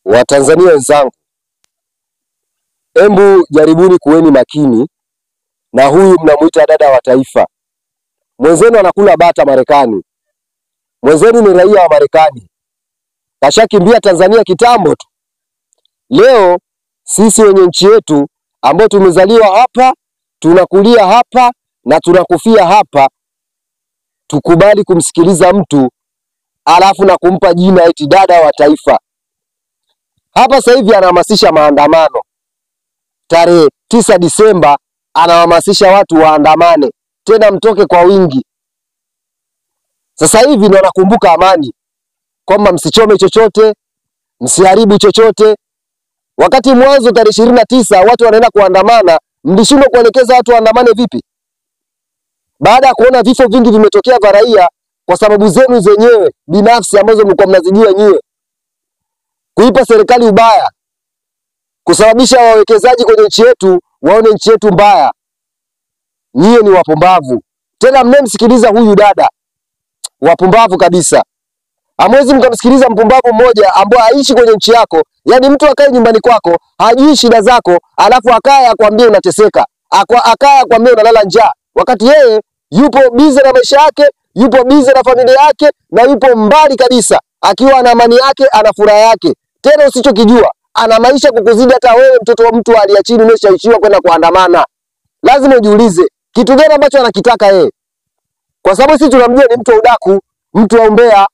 Watanzania wenzangu, embu jaribuni kuweni makini na huyu mnamuita dada wa taifa. Mwenzenu anakula bata Marekani. Mwenzenu ni raia wa Marekani. Kashakimbia Tanzania kitambo tu. Leo sisi wenye nchi yetu ambao tumezaliwa hapa, tunakulia hapa na tunakufia hapa, tukubali kumsikiliza mtu alafu na kumpa jina eti dada wa taifa. Hapa sasa hivi anahamasisha maandamano. Tarehe 9 Disemba anahamasisha watu waandamane, tena mtoke kwa wingi. Sasa hivi ndo anakumbuka amani, kwamba msichome chochote, msiharibu chochote. Wakati mwanzo tarehe 29 watu wanaenda kuandamana, mlishindwa kuelekeza watu waandamane vipi? Baada ya kuona vifo vingi vimetokea vya raia kwa sababu zenu zenyewe binafsi ambazo mlikuwa mnazijua nyewe, kuipa serikali ubaya, kusababisha wawekezaji kwenye nchi yetu waone nchi yetu mbaya. Nyie ni wapumbavu. Tena mnemsikiliza huyu dada, wapumbavu kabisa. Hamwezi mkamsikiliza mpumbavu mmoja ambaye aishi kwenye nchi yako. Yaani mtu akae nyumbani kwako, hajui shida zako, alafu akae akwambie unateseka, akae akwambie unalala njaa, wakati yeye yupo bize na maisha yake, yupo bize na familia yake, na yupo mbali kabisa, akiwa na amani yake, ana furaha yake. Tena usichokijua, ana maisha kukuzidi hata wewe, mtoto wa mtu aliye chini umeshaishiwa kwenda kuandamana. Lazima ujiulize kitu gani ambacho anakitaka yeye. Kwa sababu sisi tunamjua ni mtu wa udaku, mtu wa umbea.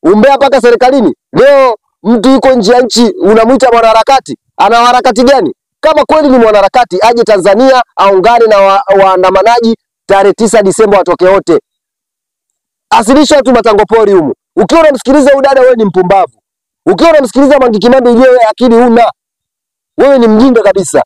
Umbea mpaka serikalini. Leo mtu yuko nje ya nchi unamuita mwanaharakati. Ana harakati gani? Kama kweli ni mwanaharakati, aje Tanzania aungane na waandamanaji tarehe 9 Disemba, watoke wote. Asilisha watu matango pori humu. Ukiwa unamsikiliza udada, wewe ni mpumbavu. Ukiwa unamsikiliza Mange Kimambi, wewe akili huna. Wewe ni mjinga kabisa.